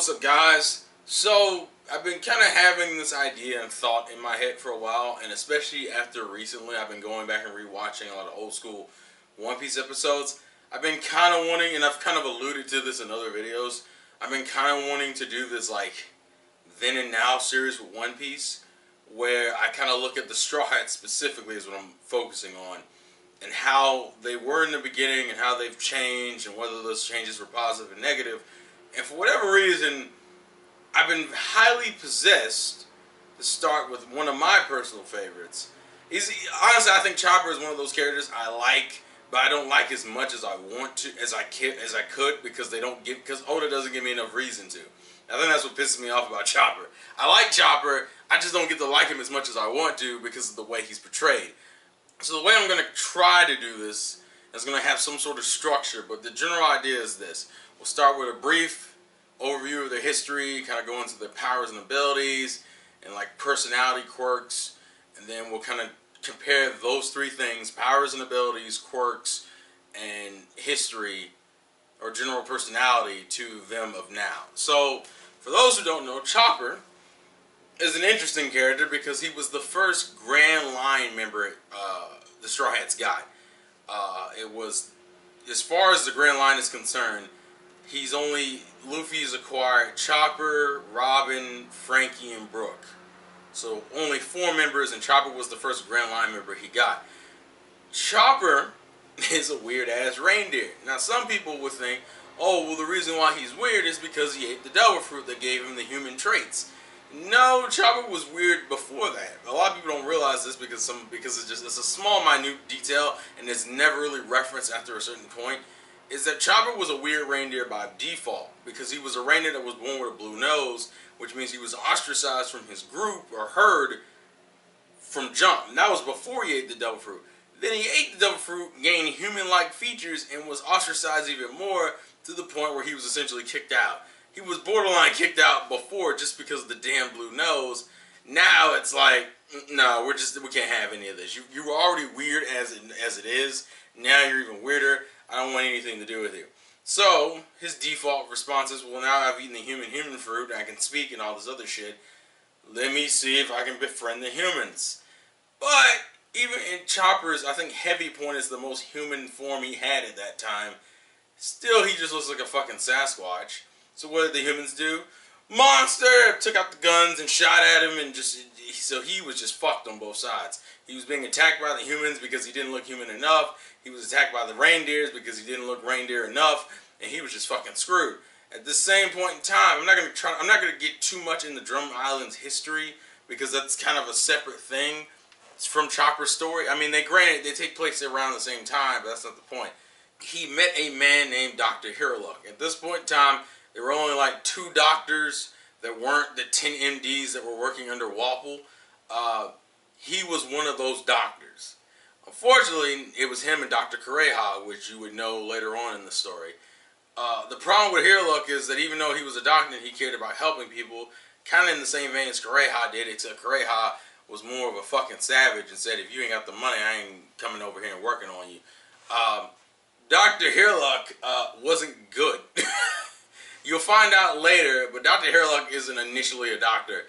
what's up, guys? So, I've been kind of having this idea and thought in my head for a while, and especially after recently I've been going back and rewatching a lot of old school One Piece episodes. I've been kind of wanting, and I've kind of alluded to this in other videos, I've been kind of wanting to do this like then and now series with One Piece, where I kind of look at the Straw Hats specifically is what I'm focusing on, and how they were in the beginning and how they've changed and whether those changes were positive and negative. And for whatever reason, I've been highly possessed to start with one of my personal favorites. Honestly, I think Chopper is one of those characters I like, but I don't like as much as I want to, as I could, because because Oda doesn't give me enough reason to. I think that's what pisses me off about Chopper. I like Chopper, I just don't get to like him as much as I want to because of the way he's portrayed. So the way I'm going to try to do this is going to have some sort of structure, but the general idea is this. We'll start with a brief overview of their history, kind of go into their powers and abilities, and like personality quirks, and then we'll kind of compare those three things, powers and abilities, quirks, and history, or general personality, to them of now. So, for those who don't know, Chopper is an interesting character because he was the first Grand Line member the Straw Hats got. It was, as far as the Grand Line is concerned, Luffy's acquired Chopper, Robin, Frankie, and Brook. So only 4 members, and Chopper was the first Grand Line member he got. Chopper is a weird-ass reindeer. Now, some people would think, oh, well, the reason why he's weird is because he ate the devil fruit that gave him the human traits. No, Chopper was weird before that. A lot of people don't realize this because it's a small, minute detail, and it's never really referenced after a certain point. Is that Chopper was a weird reindeer by default because he was a reindeer that was born with a blue nose, which means he was ostracized from his group or herd from jump. And that was before he ate the devil fruit. Then he ate the devil fruit, gained human-like features, and was ostracized even more to the point where he was essentially kicked out. He was borderline kicked out before just because of the damn blue nose. Now it's like, no, we can't have any of this. You were already weird as it is. Now you're even weirder. I don't want anything to do with you. So his default response is, well, now I've eaten the human fruit, and I can speak and all this other shit. Let me see if I can befriend the humans. But even in Chopper's, I think, heavy point is the most human form he had at that time. Still, he just looks like a fucking Sasquatch. So what did the humans do? Monster! Took out the guns and shot at him, and so he was just fucked on both sides. He was being attacked by the humans because he didn't look human enough. He was attacked by the reindeers because he didn't look reindeer enough, and he was just fucking screwed. At the same point in time, I'm not gonna get too much into Drum Island's history because that's kind of a separate thing. It's from Chopper's story. I mean, they take place around the same time, but that's not the point. He met a man named Dr. Hiriluk. At this point in time, there were only like 2 doctors that weren't the 10 MDs that were working under Wapol. He was one of those doctors. Unfortunately, it was him and Dr. Kureha, which you would know later on in the story. The problem with Hiriluk is that even though he was a doctor and he cared about helping people, kind of in the same vein as Kureha did, except Kureha was more of a fucking savage and said, if you ain't got the money, I ain't coming over here and working on you. Dr. Hiriluk wasn't good. You'll find out later, but Dr. Hiriluk isn't initially a doctor,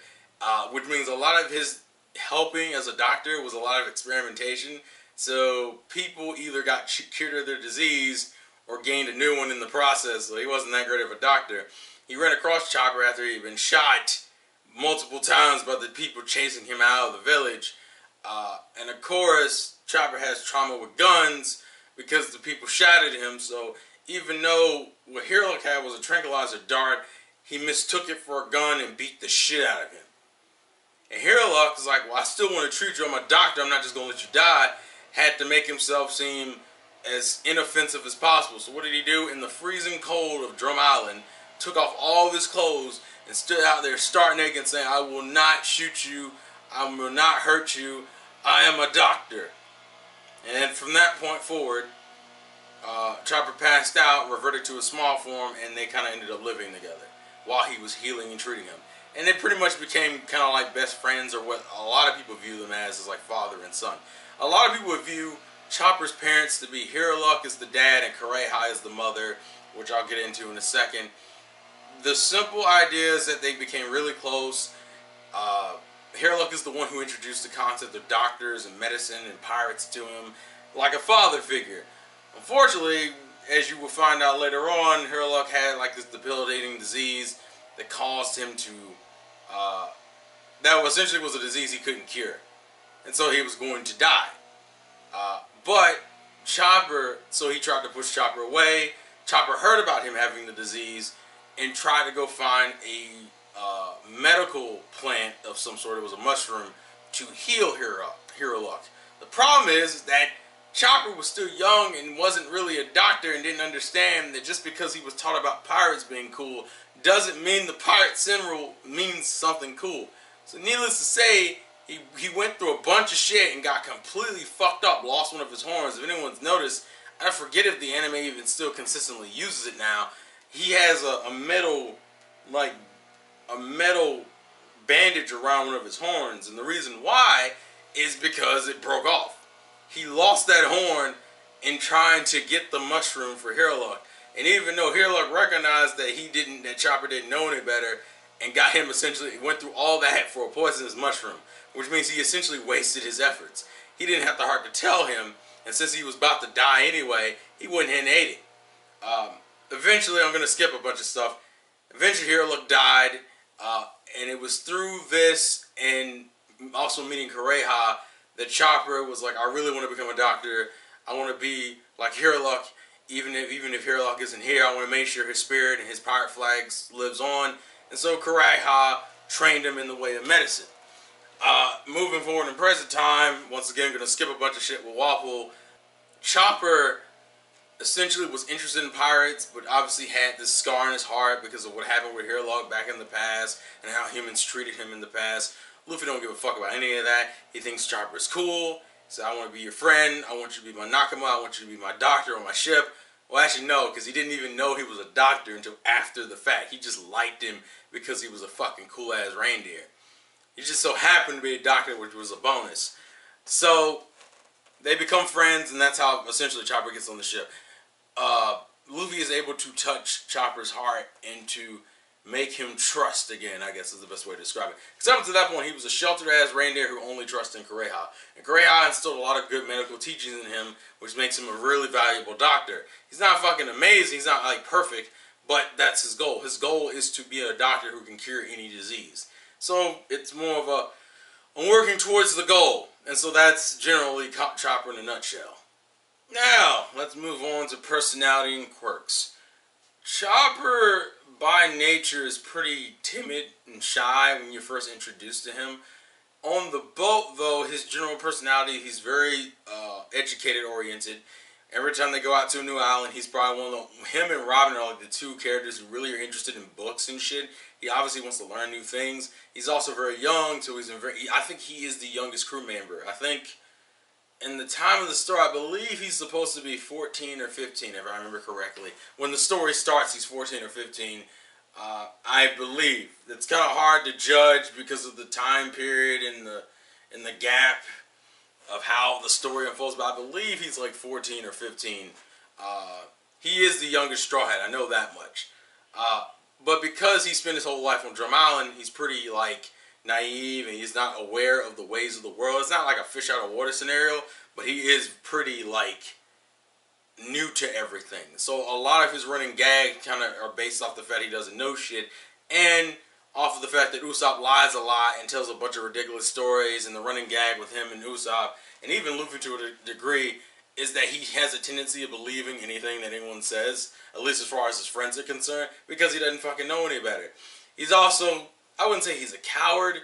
which means a lot of his helping as a doctor was a lot of experimentation. So people either got cured of their disease or gained a new one in the process, so he wasn't that great of a doctor. He ran across Chopper after he'd been shot multiple times by the people chasing him out of the village. And of course, Chopper has trauma with guns because the people shot at him, so even though what Hiriluk had was a tranquilizer dart, he mistook it for a gun and beat the shit out of him. And Hiriluk is like, well, I still want to treat you. I'm a doctor. I'm not just going to let you die. Had to make himself seem as inoffensive as possible. So what did he do? In the freezing cold of Drum Island, took off all of his clothes and stood out there stark naked and saying, I will not shoot you. I will not hurt you. I am a doctor. And from that point forward, Chopper passed out, reverted to a small form, and they kind of ended up living together while he was healing and treating him. And they pretty much became kind of like best friends, or what a lot of people view them as like father and son. A lot of people would view Chopper's parents to be Hiriluk as the dad and Kureha as the mother, which I'll get into in a second. The simple idea is that they became really close. Hairlock is the one who introduced the concept of doctors and medicine and pirates to him, like a father figure. Unfortunately, as you will find out later on, Hairlock had like this debilitating disease that caused him to, that essentially was a disease he couldn't cure. And so he was going to die. But Chopper, so he tried to push Chopper away. Chopper heard about him having the disease and tried to go find a medical plant of some sort. It was a mushroom to heal Hairlock. The problem is that Chopper was still young and wasn't really a doctor and didn't understand that just because he was taught about pirates being cool doesn't mean the pirate symbol means something cool. So needless to say, he went through a bunch of shit and got completely fucked up, lost one of his horns. If anyone's noticed, I forget if the anime even still consistently uses it now. He has a metal bandage around one of his horns, and the reason why is because it broke off. He lost that horn in trying to get the mushroom for Hairlock. And even though Hairlock recognized that Chopper didn't know any better, and got him essentially, went through all that for a poisonous mushroom, which means he essentially wasted his efforts. He didn't have the heart to tell him, and since he was about to die anyway, he went ahead and ate it. Eventually, I'm going to skip a bunch of stuff. Eventually, Hairlock died, and it was through this and also meeting Kureha that Chopper was like, I really want to become a doctor. I want to be like Hairlock. Even if Hairlock isn't here, I want to make sure his spirit and his pirate flags lives on. And so Kureha trained him in the way of medicine. Moving forward in present time, once again, I'm going to skip a bunch of shit with Waffle. Chopper essentially was interested in pirates, but obviously had this scar in his heart because of what happened with Hairlock back in the past and how humans treated him in the past. Luffy don't give a fuck about any of that. He thinks Chopper's cool. He said, I want to be your friend. I want you to be my Nakama. I want you to be my doctor on my ship. Well, actually, no, because he didn't even know he was a doctor until after the fact. He just liked him because he was a fucking cool-ass reindeer. He just so happened to be a doctor, which was a bonus. So, they become friends, and that's how, essentially, Chopper gets on the ship. Luffy is able to touch Chopper's heart and to make him trust again, I guess is the best way to describe it. Because up to that point, he was a sheltered-ass reindeer who only trusted in Kureha. And Kureha instilled a lot of good medical teachings in him, which makes him a really valuable doctor. He's not fucking amazing, he's not, like, perfect, but that's his goal. His goal is to be a doctor who can cure any disease. So, it's more of a, I'm working towards the goal. And so that's generally Chopper in a nutshell. Now, let's move on to personality and quirks. Chopper, by nature, is pretty timid and shy when you're first introduced to him. On the boat, though, his general personality, he's very educated-oriented. Every time they go out to a new island, he's probably one of the, him and Robin are like the two characters who really are interested in books and shit. He obviously wants to learn new things. He's also very young, so I think he is the youngest crew member. I think in the time of the story, I believe he's supposed to be 14 or 15, if I remember correctly. When the story starts, he's 14 or 15. I believe. It's kind of hard to judge because of the time period and the gap of how the story unfolds, but I believe he's like 14 or 15. He is the youngest Straw Hat, I know that much. But because he spent his whole life on Drum Island, he's pretty, like, naive and he's not aware of the ways of the world. It's not like a fish out of water scenario, but he is pretty, like, new to everything. So a lot of his running gags kind of are based off the fact he doesn't know shit, and off of the fact that Usopp lies a lot and tells a bunch of ridiculous stories, and the running gag with him and Usopp, and even Luffy to a degree, is that he has a tendency of believing anything that anyone says, at least as far as his friends are concerned, because he doesn't fucking know any better. He's also, I wouldn't say he's a coward,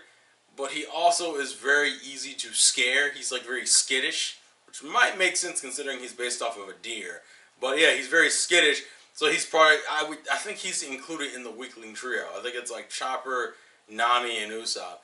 but he also is very easy to scare. He's like very skittish, which might make sense considering he's based off of a deer. But yeah, he's very skittish, so he's probably, I think he's included in the weakling trio. I think it's like Chopper, Nami, and Usopp.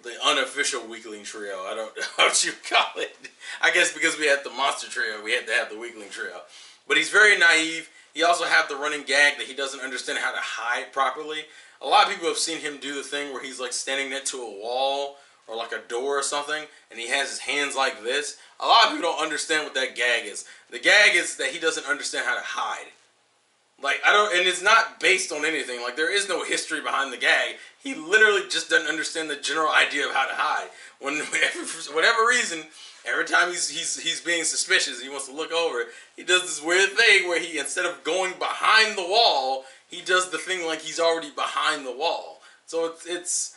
The unofficial weakling trio. I don't know what you call it. I guess because we had the monster trio, we had to have the weakling trio. But he's very naive. He also had the running gag that he doesn't understand how to hide properly. A lot of people have seen him do the thing where he's like standing next to a wall or like a door or something, and he has his hands like this. A lot of people don't understand what that gag is. The gag is that he doesn't understand how to hide. Like, I don't, and it's not based on anything. Like, there is no history behind the gag. He literally just doesn't understand the general idea of how to hide. For whatever reason, every time he's being suspicious, he wants to look over, he does this weird thing where he, instead of going behind the wall, he does the thing like he's already behind the wall. So it's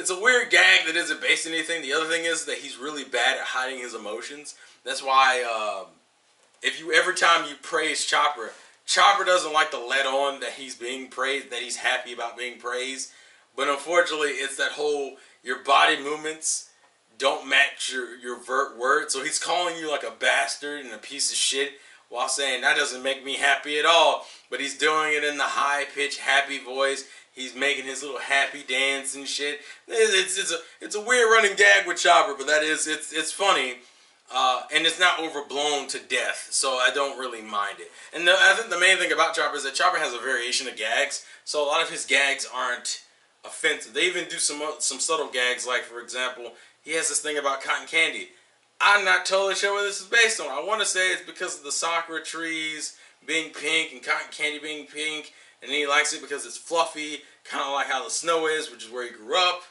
a weird gag that isn't based on anything. The other thing is that he's really bad at hiding his emotions. That's why every time you praise Chopper, Chopper doesn't like to let on that he's being praised, that he's happy about being praised. But unfortunately, it's that whole, your body movements don't match your words. So he's calling you like a bastard and a piece of shit while saying, that doesn't make me happy at all. But he's doing it in the high-pitched, happy voice. He's making his little happy dance and shit. It's a weird running gag with Chopper, but it's funny. And it's not overblown to death, so I don't really mind it. And I think the main thing about Chopper is that Chopper has a variation of gags, so a lot of his gags aren't offensive. They even do some subtle gags, like, for example, he has this thing about cotton candy. I'm not totally sure what this is based on. I want to say it's because of the sakura trees being pink and cotton candy being pink, and then he likes it because it's fluffy, kind of like how the snow is, which is where he grew up.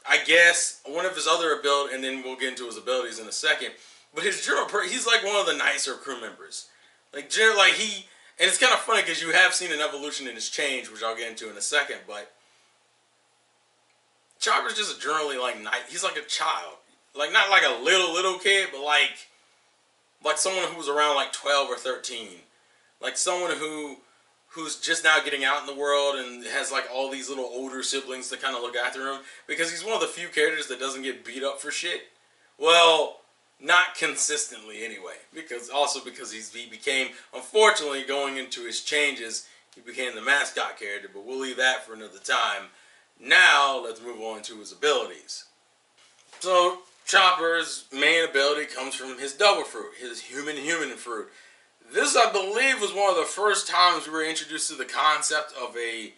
I guess one of his other abilities, and then we'll get into his abilities in a second. But his general, he's like one of the nicer crew members. And it's kind of funny because you have seen an evolution in his change, which I'll get into in a second. But Chopper's just generally like nice. He's like a child, like not like a little kid, but like someone who's around like 12 or 13, like someone who's just now getting out in the world and has like all these little older siblings to kind of look after him, because he's one of the few characters that doesn't get beat up for shit. Well, not consistently anyway, because he became, unfortunately, going into his changes, he became the mascot character, but we'll leave that for another time. Now, let's move on to his abilities. So, Chopper's main ability comes from his double fruit, his human fruit. This, I believe, was one of the first times we were introduced to the concept of a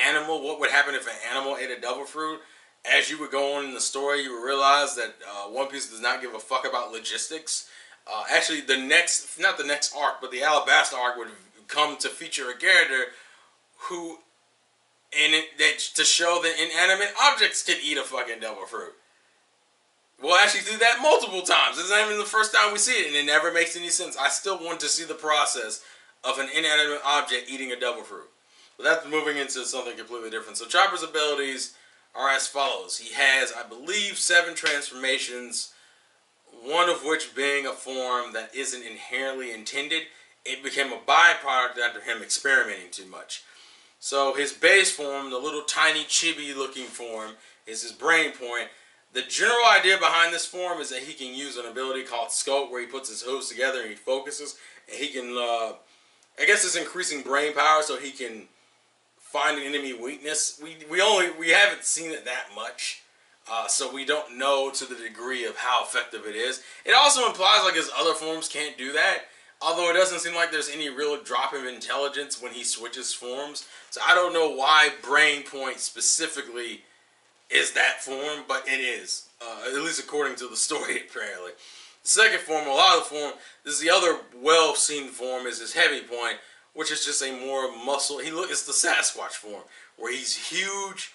animal. What would happen if an animal ate a double fruit? As you would go on in the story, you would realize that One Piece does not give a fuck about logistics. Actually, not the next arc, but the Alabasta arc would come to feature a character who, to show that inanimate objects can eat a fucking double fruit. We'll actually do that multiple times. This is not even the first time we see it, and it never makes any sense. I still want to see the process of an inanimate object eating a double fruit. But that's moving into something completely different. So Chopper's abilities are as follows. He has, I believe, 7 transformations, one of which being a form that isn't inherently intended. It became a byproduct after him experimenting too much. So his base form, the little tiny chibi looking form, is his brain point. The general idea behind this form is that he can use an ability called Scope, where he puts his hooves together and he focuses, and he can, I guess it's increasing brain power, so he can find an enemy weakness. We haven't seen it that much, so we don't know to the degree of how effective it is. It also implies like his other forms can't do that, although it doesn't seem like there's any real drop of intelligence when he switches forms. So I don't know why Brain Point specifically is that form, but it is, at least according to the story, apparently. The second form, this is the other well-seen form, is his Heavy Point, which is just a more muscle, it's the Sasquatch form, where he's huge,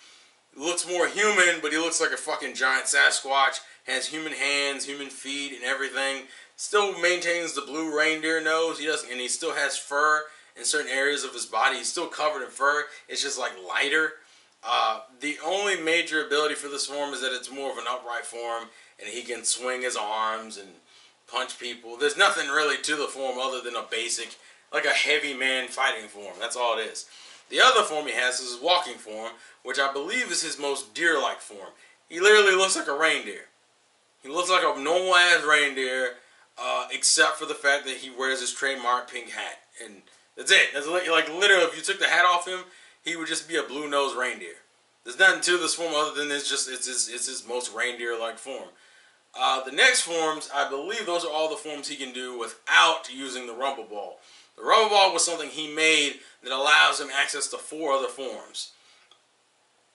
looks more human, but he looks like a fucking giant Sasquatch, has human hands, human feet, and everything, still maintains the blue reindeer nose, and he still has fur in certain areas of his body. He's still covered in fur, it's just like lighter. The only major ability for this form is that it's more of an upright form, and he can swing his arms and punch people. There's nothing really to the form other than a basic, like a heavy man fighting form. That's all it is. The other form he has is his walking form, which I believe is his most deer-like form. He literally looks like a reindeer. He looks like a normal-ass reindeer, except for the fact that he wears his trademark pink hat. And that's it. That's like literally, if you took the hat off him, he would just be a blue-nosed reindeer. There's nothing to this form other than it's his most reindeer-like form. The next forms, I believe those are all the forms he can do without using the Rumble Ball. The Rumble Ball was something he made that allows him access to 4 other forms.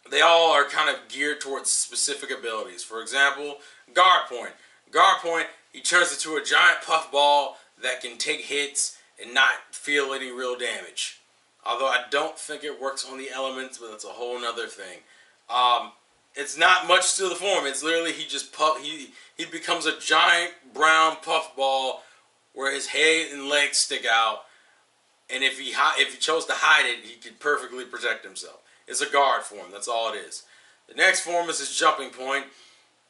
They all are kind of geared towards specific abilities. For example, Guard Point. Guard Point, he turns into a giant puff ball that can take hits. and not feel any real damage. Although I don't think it works on the elements, but that's a whole nother thing. It's not much to the form. It's literally he becomes a giant brown puffball where his head and legs stick out, and if he chose to hide it, he could perfectly protect himself. It's a guard form. That's all it is. The next form is his jumping point.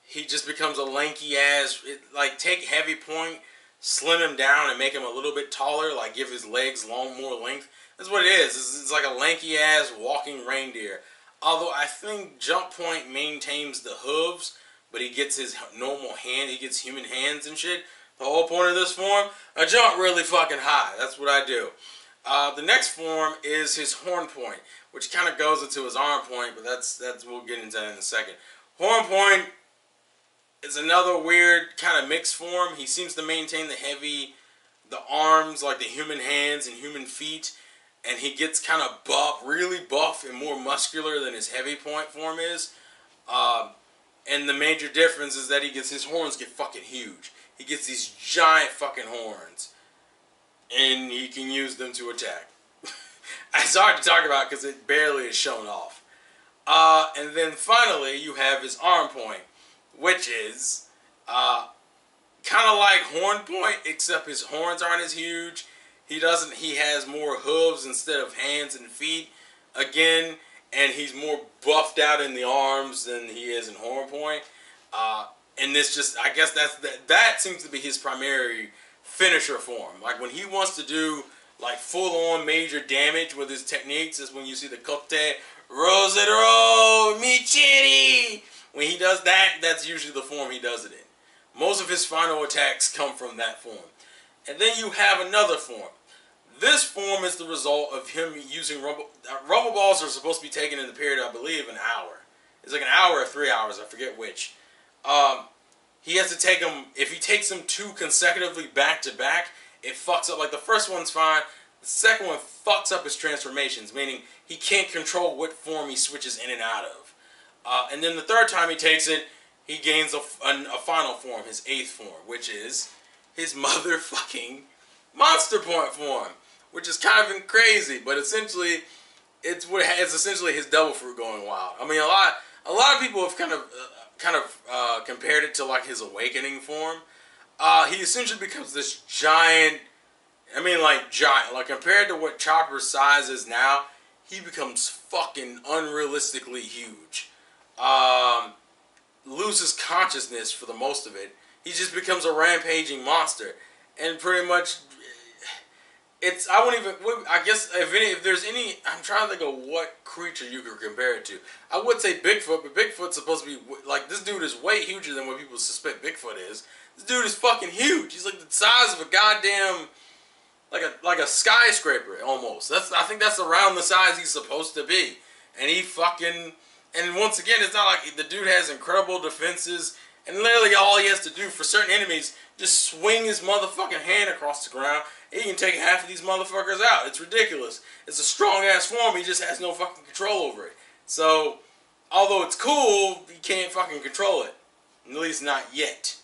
He just becomes a lanky ass. Like take heavy point, slim him down, and make him a little bit taller. Like give his legs more length. That's what it is. It's like a lanky ass walking reindeer. Although I think jump point maintains the hooves, but he gets his normal hand. He gets human hands and shit. The whole point of this form, I jump really fucking high. That's what I do. The next form is his horn point, which kind of goes into his arm point, but that's we'll get into that in a second. Horn point is another weird kind of mixed form. He seems to maintain the arms, like the human hands and human feet, and he gets kind of buff, really buff and more muscular than his heavy point form is. And the major difference is that his horns get fucking huge. He gets these giant fucking horns, and he can use them to attack. It's hard to talk about because it barely is shown off. And then finally, you have his arm point, which is kind of like horn point, except his horns aren't as huge. He has more hooves instead of hands and feet again, and he's more buffed out in the arms than he is in horn point. And this just, I guess that seems to be his primary finisher form. Like when he wants to do like full-on major damage with his techniques is when you see the Kote Rosetoro Michiri. When he does that, that's usually the form he does it in. Most of his final attacks come from that form. And then you have another form. This form is the result of him using rubber balls are supposed to be taken in the period, I believe, an hour. It's like an hour or 3 hours, I forget which. He has to take them, if he takes them 2 consecutively back to back, it fucks up. Like the first one's fine, the second one fucks up his transformations, meaning he can't control what form he switches in and out of. And then the third time he takes it, he gains a final form, his 8th form, which is his motherfucking monster point form, which is kind of crazy, but essentially it's essentially his devil fruit going wild. I mean, a lot of people have kind of compared it to like his awakening form. He essentially becomes this giant. I mean, like giant. Like compared to what Chopper's size is now, he becomes fucking unrealistically huge. Loses consciousness for the most of it. He just becomes a rampaging monster, and pretty much, I guess if there's any, I'm trying to think of what creature you could compare it to. I would say Bigfoot, but Bigfoot's supposed to be, like, this dude is way huger than what people suspect Bigfoot is. This dude is fucking huge. He's like the size of a goddamn, like a skyscraper, almost. I think that's around the size he's supposed to be. And he fucking, and once again, it's not like the dude has incredible defenses, and literally all he has to do for certain enemies, just swing his motherfucking hand across the ground, and he can take half of these motherfuckers out. It's ridiculous. It's a strong-ass form, he just has no fucking control over it. So, although it's cool, he can't fucking control it. At least not yet.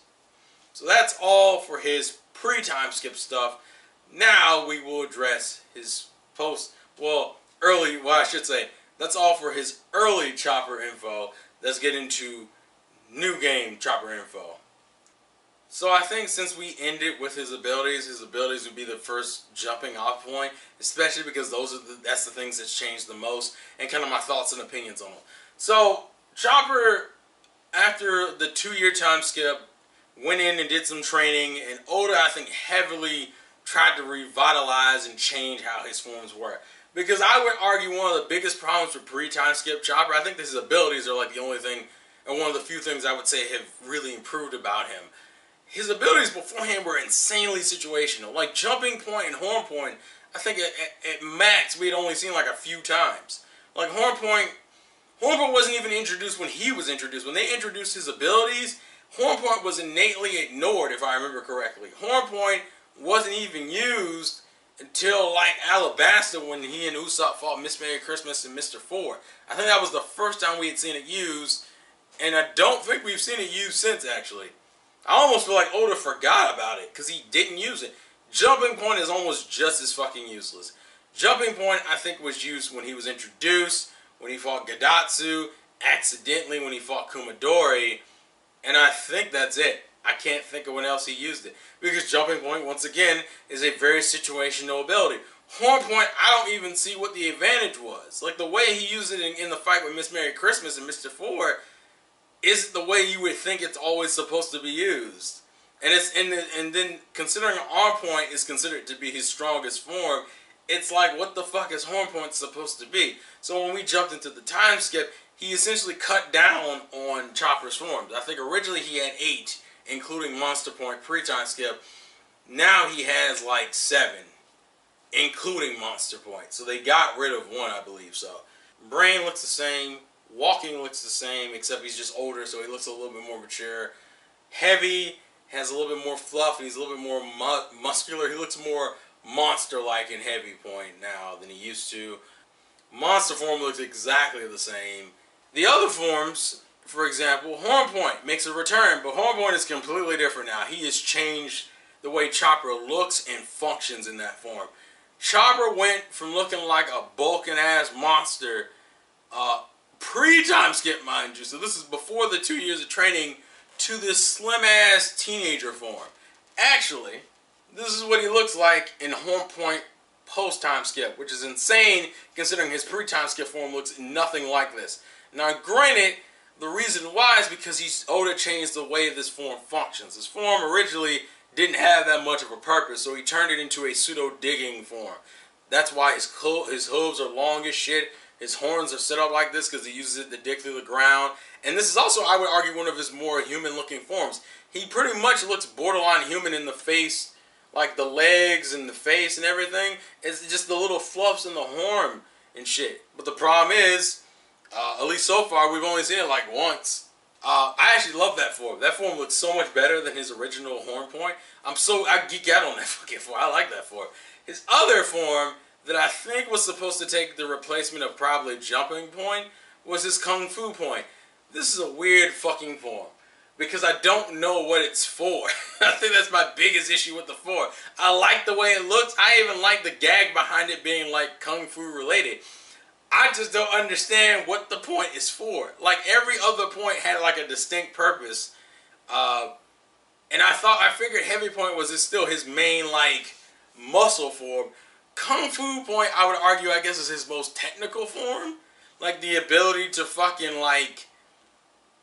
So that's all for his pre-time skip stuff. Now we will address his I should say, that's all for his early Chopper info. Let's get into new game Chopper info. So I think since we ended with his abilities would be the first jumping off point, especially because that's the things that's changed the most, and kind of my thoughts and opinions on them. So Chopper, after the 2-year time skip, went in and did some training, and Oda, I think, heavily tried to revitalize and change how his forms were. Because I would argue one of the biggest problems with pre-time skip Chopper, I think that his abilities are like the only thing, and one of the few things I would say have really improved about him. His abilities beforehand were insanely situational. Like jumping point and horn point, I think at max we had only seen like a few times. Like horn point wasn't even introduced when he was introduced. When they introduced his abilities, horn point was innately ignored, if I remember correctly. Horn point wasn't even used until like Alabasta, when he and Usopp fought Miss Merry Christmas and Mr. Four. I think that was the first time we had seen it used, and I don't think we've seen it used since, actually. I almost feel like Oda forgot about it because he didn't use it. Jumping Point is almost just as fucking useless. Jumping Point, I think, was used when he was introduced, when he fought Gadatsu, accidentally when he fought Kumadori, and I think that's it. I can't think of when else he used it. Because Jumping Point, once again, is a very situational ability. Horn Point, I don't even see what the advantage was. Like, the way he used it in the fight with Miss Merry Christmas and Mr. Four isn't the way you would think it's always supposed to be used. And then considering Arm Point is considered to be his strongest form, it's like, what the fuck is Horn Point supposed to be? So when we jumped into the time skip, he essentially cut down on Chopper's forms. I think originally he had 8, including Monster Point pre-time skip. Now he has like 7, including Monster Point. So they got rid of 1, I believe so. Brain looks the same. Walking looks the same, except he's just older, so he looks a little bit more mature. Heavy has a little bit more fluff, and he's a little bit more muscular. He looks more monster-like in Heavy Point now than he used to. Monster form looks exactly the same. The other forms, for example, Horn Point makes a return, but Horn Point is completely different now. He has changed the way Chopper looks and functions in that form. Chopper went from looking like a bulking-ass monster, pre-time skip, mind you, so this is before the 2 years of training, to this slim-ass teenager form. Actually, this is what he looks like in Horn Point post-time skip, which is insane considering his pre-time skip form looks nothing like this. Now, granted, the reason why is because Oda changed the way this form functions. This form originally didn't have that much of a purpose, so he turned it into a pseudo-digging form. That's why his hooves are long as shit. His horns are set up like this because he uses it to dig through the ground. And this is also, I would argue, one of his more human-looking forms. He pretty much looks borderline human in the face, like the legs and the face and everything. It's just the little fluffs in the horn and shit. But the problem is, at least so far, we've only seen it like once. I actually love that form. That form looks so much better than his original Horn Point. I geek out on that fucking form. I like that form. His other form that I think was supposed to take the replacement of probably Jumping Point was his Kung Fu Point. This is a weird fucking form because I don't know what it's for. I think that's my biggest issue with the form. I like the way it looks. I even like the gag behind it being like Kung Fu related. I just don't understand what the point is for. Like, every other point had like a distinct purpose. And I figured Heavy Point was still his main like muscle form. Kung Fu Point, I would argue, I guess, is his most technical form. Like, the ability to fucking like,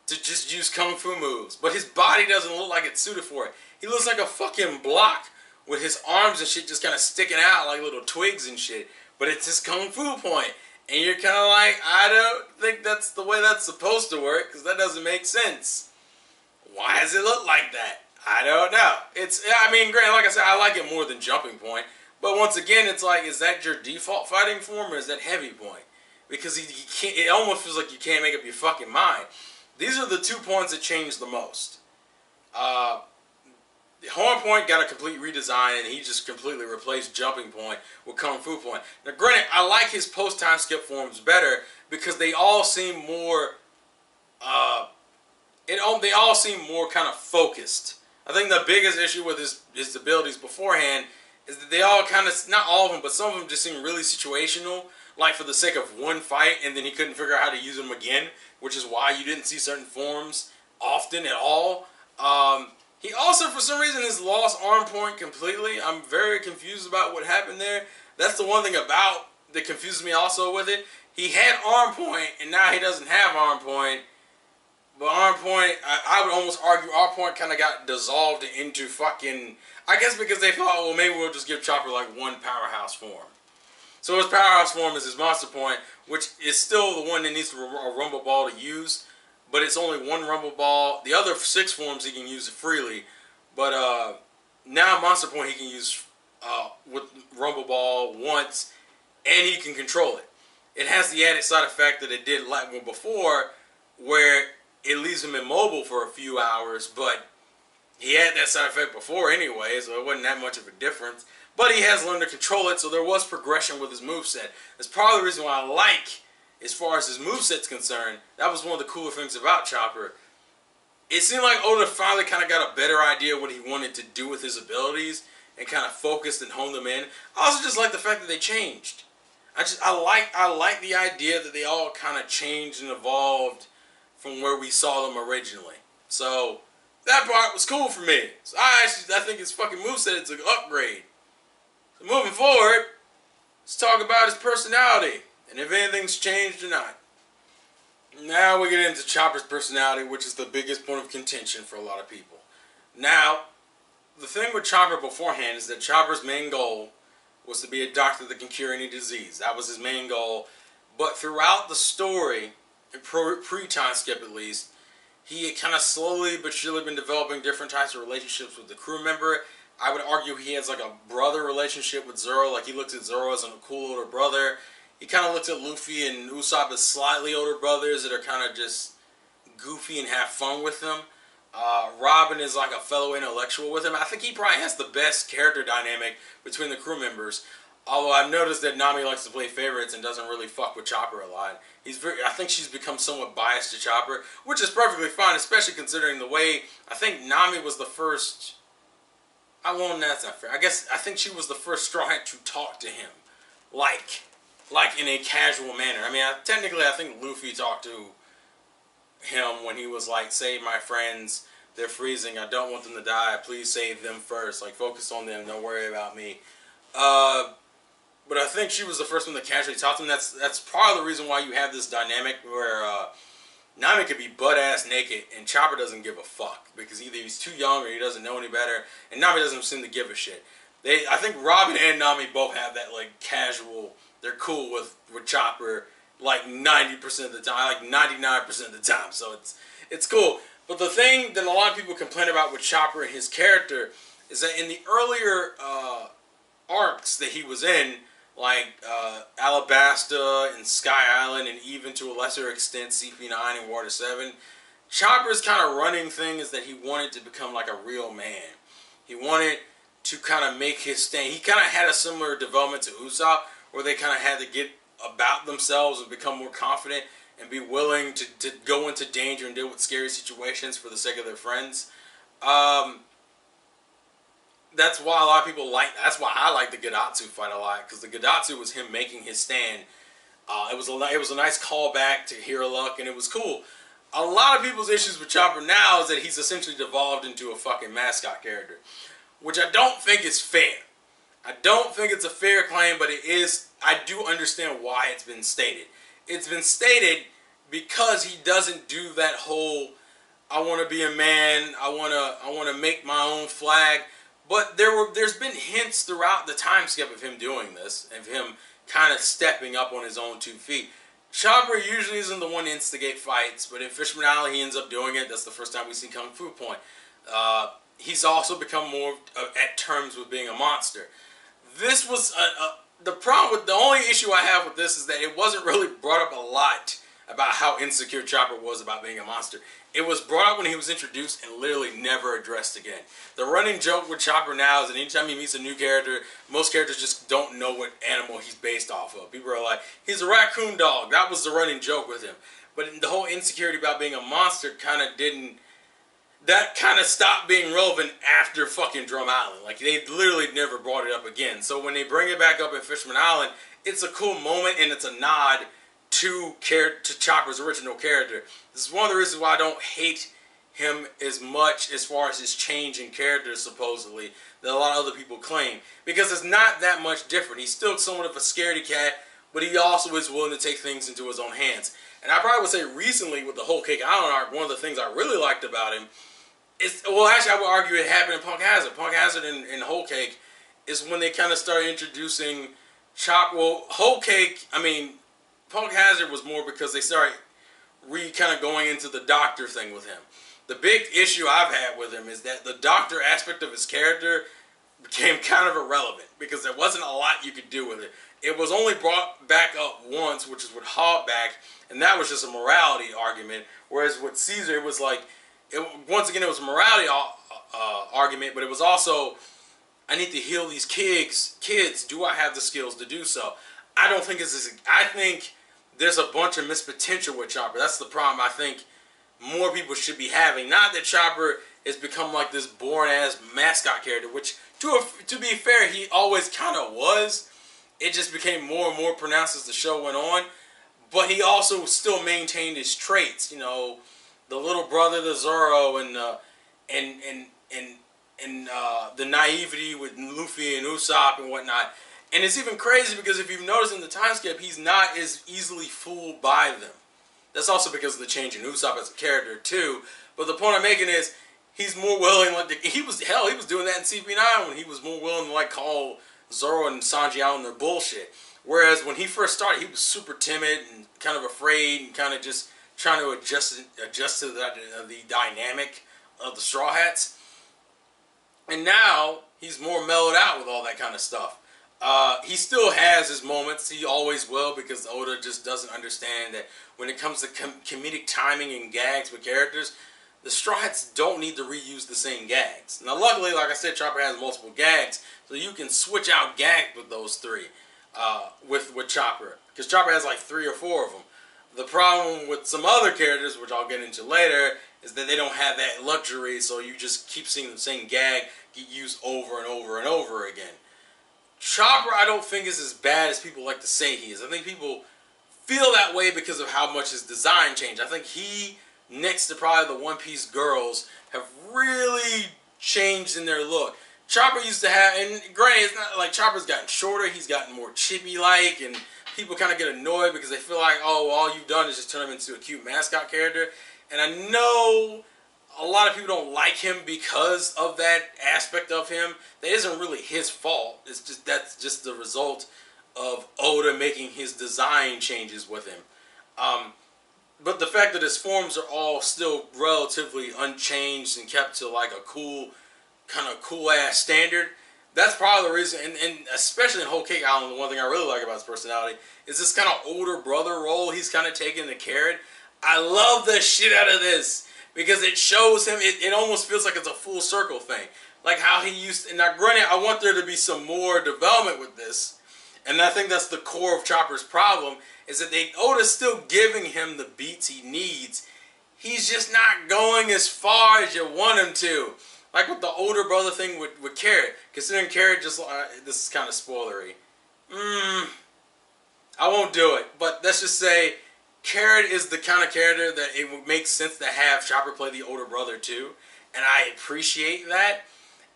to just use Kung Fu moves. But his body doesn't look like it's suited for it. He looks like a fucking block with his arms and shit just kind of sticking out like little twigs and shit. But it's his Kung Fu Point. And you're kind of like, I don't think that's the way that's supposed to work, because that doesn't make sense. Why does it look like that? I don't know. I mean, granted, like I said, I like it more than Jumping Point. But once again, it's like, is that your default fighting form, or is that Heavy Point? Because it almost feels like you can't make up your fucking mind. These are the 2 points that changed the most. Horn Point got a complete redesign, and he just completely replaced Jumping Point with Kung Fu Point. Now, granted, I like his post-time skip forms better because they all seem more, they all seem more kind of focused. I think the biggest issue with his abilities beforehand is that they all kind of, not all of them, but some of them just seem really situational, like for the sake of one fight, and then he couldn't figure out how to use them again, which is why you didn't see certain forms often at all. He also, for some reason, has lost Arm Point completely. I'm very confused about what happened there. That's the one thing about that confuses me also with it. He had Arm Point, and now he doesn't have Arm Point. But Arm Point, I would almost argue Arm Point kind of got dissolved into fucking, I guess because they thought, well, maybe we'll just give Chopper like one powerhouse form. So his powerhouse form is his Monster Point, which is still the one that needs a Rumble Ball to use. But it's only one Rumble Ball. The other 6 forms he can use freely. But now Monster Point he can use with Rumble Ball once, and he can control it. It has the added side effect that it did like one before, where it leaves him immobile for a few hours, but he had that side effect before anyway, so it wasn't that much of a difference. But he has learned to control it, so there was progression with his moveset. That's probably the reason why I like, as far as his moveset's concerned, that was one of the cooler things about Chopper. It seemed like Oda finally kind of got a better idea what he wanted to do with his abilities, and kind of focused and honed them in. I also just like the fact that they changed. I like the idea that they all kind of changed and evolved from where we saw them originally. So that part was cool for me. So I think his fucking moveset is an upgrade. So moving forward, let's talk about his personality and if anything's changed or not. Now we get into Chopper's personality, which is the biggest point of contention for a lot of people. Now, the thing with Chopper beforehand is that Chopper's main goal was to be a doctor that can cure any disease. That was his main goal. But throughout the story, pre-time skip at least, he had kind of slowly but surely been developing different types of relationships with the crew member. I would argue he has like a brother relationship with Zoro. Like he looks at Zoro as a cool older brother. He kind of looks at Luffy and Usopp as slightly older brothers that are kind of just goofy and have fun with him. Robin is like a fellow intellectual with him. I think he probably has the best character dynamic between the crew members. Although I've noticed that Nami likes to play favorites and doesn't really fuck with Chopper a lot. I think she's become somewhat biased to Chopper, which is perfectly fine, especially considering the way I think Nami was the first. That's not fair. I think she was the first Straw Hat to talk to him, like in a casual manner. I mean, technically, I think Luffy talked to him when he was like, "Save my friends. They're freezing. I don't want them to die. Please save them first. Like, focus on them. Don't worry about me." But I think she was the first one to casually talk to him. That's part of the reason why you have this dynamic where Nami could be butt-ass naked and Chopper doesn't give a fuck. Because either he's too young or he doesn't know any better. And Nami doesn't seem to give a shit. I think Robin and Nami both have that like casual, they're cool with Chopper like 90% of the time, like 99% of the time. So it's cool. But the thing that a lot of people complain about with Chopper and his character is that in the earlier arcs that he was in, like Alabasta and Sky Island, and even to a lesser extent CP9 and Water 7, Chopper's kind of running thing is that he wanted to become like a real man. He wanted to kind of make his stand. He kind of had a similar development to Usopp, where they kind of had to get about themselves and become more confident and be willing to go into danger and deal with scary situations for the sake of their friends. That's why a lot of people that's why I like the Gadatsu fight a lot, because the Gadatsu was him making his stand. It was a nice callback to Hero Luck, and it was cool. A lot of people's issues with Chopper now is that he's essentially devolved into a fucking mascot character, which I don't think is fair. I don't think it's a fair claim, but it is. I do understand why it's been stated. It's been stated because he doesn't do that whole I want to be a man, I want to make my own flag. But there's been hints throughout the time skip of him doing this, of him kind of stepping up on his own 2 feet. Chopper usually isn't the one to instigate fights, but in Fisherman Alley he ends up doing it. That's the first time we see Kung Fu Point. He's also become more at terms with being a monster. This was the problem with the only issue I have with this is that it wasn't really brought up a lot about how insecure Chopper was about being a monster. It was brought up when he was introduced and literally never addressed again. The running joke with Chopper now is that anytime he meets a new character, most characters just don't know what animal he's based off of. People are like, he's a raccoon dog. That was the running joke with him. But the whole insecurity about being a monster kind of didn't... That kind of stopped being relevant after fucking Drum Island. Like, they literally never brought it up again. So when they bring it back up in Fisherman Island, it's a cool moment and it's a nod to Chopper's original character. This is one of the reasons why I don't hate him as much as far as his change in character, supposedly, that a lot of other people claim. Because it's not that much different. He's still somewhat of a scaredy cat, but he also is willing to take things into his own hands. And I probably would say recently with the Whole Cake Island arc, one of the things I really liked about him is, well, actually I would argue it happened in Punk Hazard. Punk Hazard and Whole Cake is when they kind of started introducing Whole Cake, I mean, Punk Hazard was more because they started kind of going into the doctor thing with him. The big issue I've had with him is that the doctor aspect of his character became kind of irrelevant because there wasn't a lot you could do with it. It was only brought back up once, which is with Hogback, and that was just a morality argument. Whereas with Caesar, it was like, once again, it was a morality argument, but it was also, I need to heal these kids. Do I have the skills to do so? I don't think I think there's a bunch of missed potential with Chopper. That's the problem I think more people should be having. Not that Chopper has become like this boring-ass mascot character, which To be fair, he always kind of was. It just became more and more pronounced as the show went on. But he also still maintained his traits. You know, the little brother, the Zoro, and the naivety with Luffy and Usopp and whatnot. And it's even crazy because if you've noticed in the time skip, he's not as easily fooled by them. That's also because of the change in Usopp as a character too. But the point I'm making is, he's more willing. Like he was doing that in CP9 when he was more willing to like call Zoro and Sanji out on their bullshit. Whereas when he first started, he was super timid and kind of afraid and kind of just trying to adjust to the dynamic of the Straw Hats. And now he's more mellowed out with all that kind of stuff. He still has his moments. He always will, because Oda just doesn't understand that when it comes to comedic timing and gags with characters, the Straw Hats don't need to reuse the same gags. Now, luckily, like I said, Chopper has multiple gags, so you can switch out gags with those three, with Chopper. Because Chopper has like 3 or 4 of them. The problem with some other characters, which I'll get into later, is that they don't have that luxury, so you just keep seeing the same gag get used over and over and over again. Chopper, I don't think is as bad as people like to say he is. I think people feel that way because of how much his design changed. I think he, next to probably the One Piece girls, have really changed in their look. Chopper used to have, and granted, it's not like Chopper's gotten shorter, he's gotten more chibi-like, and people kind of get annoyed because they feel like, oh, all you've done is just turn him into a cute mascot character. And I know a lot of people don't like him because of that aspect of him. That isn't really his fault. It's just that's just the result of Oda making his design changes with him. But the fact that his forms are all still relatively unchanged and kept to like a cool, kind of cool ass standard, that's probably the reason. And especially in Whole Cake Island, the one thing I really like about his personality is this kind of older brother role he's kind of taking to Carrot. I love the shit out of this, because it shows him, it almost feels like it's a full circle thing. Like how he used to, and now granted, I want there to be some more development with this, and I think that's the core of Chopper's problem, is that Oda's still giving him the beats he needs. He's just not going as far as you want him to. Like with the older brother thing with Carrot, considering Carrot just, this is kind of spoilery. I won't do it, but let's just say, Carrot is the kind of character that it would make sense to have Chopper play the older brother too, and I appreciate that.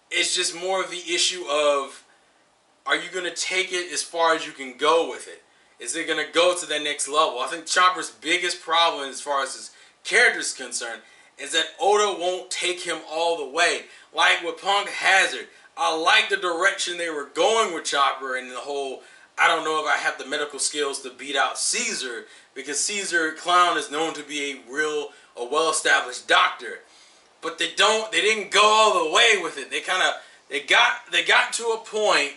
It's just more of the issue of, are you going to take it as far as you can go with it? Is it going to go to that next level? I think Chopper's biggest problem as far as his character is concerned is that Oda won't take him all the way. Like with Punk Hazard, I like the direction they were going with Chopper and the whole, I don't know if I have the medical skills to beat out Caesar, because Caesar Clown is known to be a well-established doctor. But they didn't go all the way with it. They got to a point,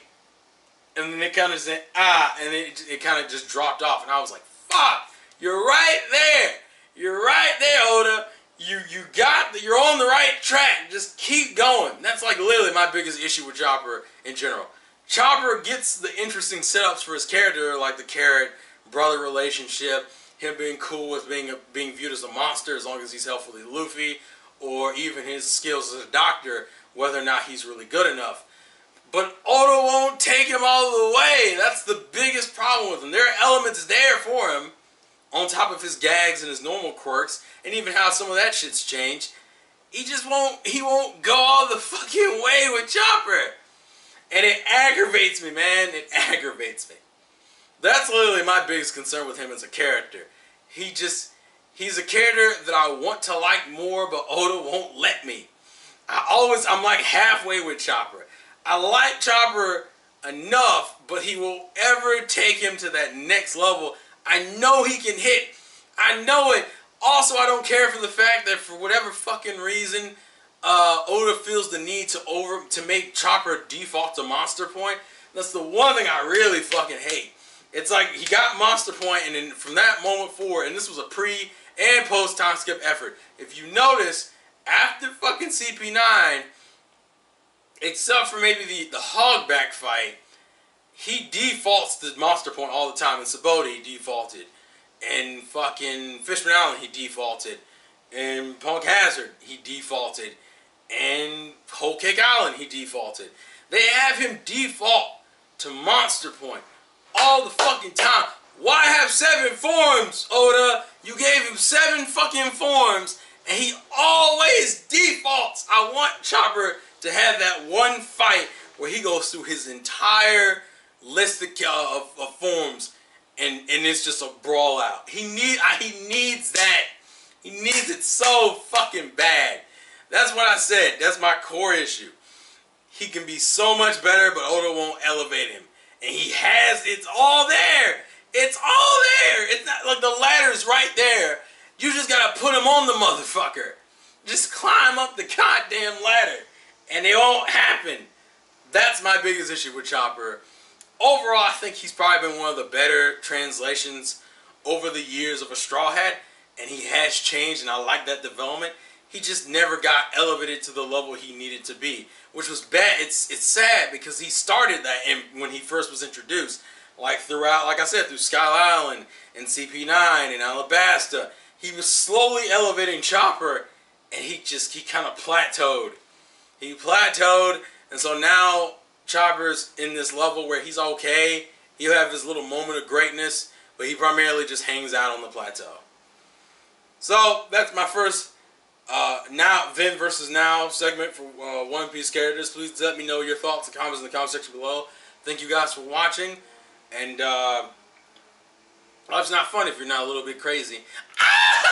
and then they kind of said, and it kind of just dropped off. And I was like, fuck, you're right there. You're right there, Oda. You're on the right track. Just keep going. That's like literally my biggest issue with Chopper in general. Chopper gets the interesting setups for his character, like the Carrot brother relationship, him being cool with being viewed as a monster as long as he's helpful to Luffy, or even his skills as a doctor, whether or not he's really good enough. But Oda won't take him all the way. That's the biggest problem with him. There are elements there for him, on top of his gags and his normal quirks, and even how some of that shit's changed. He won't go all the fucking way with Chopper. And it aggravates me, man. It aggravates me. That's literally my biggest concern with him as a character. He's a character that I want to like more, but Oda won't let me. I'm like halfway with Chopper. I like Chopper enough, but he will ever take him to that next level. I know he can hit. I know it. Also, I don't care for the fact that for whatever fucking reason, Oda feels the need to make Chopper default to Monster Point. That's the one thing I really fucking hate. It's like he got Monster Point, and then from that moment forward, and this was a pre and post time skip effort. If you notice, after fucking CP9, except for maybe the Hogback fight, he defaults to Monster Point all the time. In Sabaody, he defaulted. In fucking Fishman Island, he defaulted. In Punk Hazard, he defaulted. And Whole Cake Island, he defaulted. They have him default to Monster Point all the fucking time. Why have 7 forms, Oda? You gave him 7 fucking forms, and he always defaults. I want Chopper to have that one fight where he goes through his entire list of forms, and it's just a brawl out. He needs that. He needs it so fucking bad. That's what I said. That's my core issue. He can be so much better, but Oda won't elevate him. And he has, it's all there. It's all there. It's not like the ladder's right there. You just gotta put him on the motherfucker. Just climb up the goddamn ladder. And it won't happen. That's my biggest issue with Chopper. Overall, I think he's probably been one of the better translations over the years of a Straw Hat. And he has changed, and I like that development. He just never got elevated to the level he needed to be, which was bad. It's sad because he started that when he first was introduced. Like throughout, like I said, through Sky Island and CP9 and Alabasta, he was slowly elevating Chopper, and he kind of plateaued. He plateaued, and so now Chopper's in this level where he's okay. He'll have his little moment of greatness, but he primarily just hangs out on the plateau. So that's my first now Then versus Now segment for One Piece characters. Please let me know your thoughts and comments in the comment section below. Thank you guys for watching. And life's not fun if you're not a little bit crazy. Ah!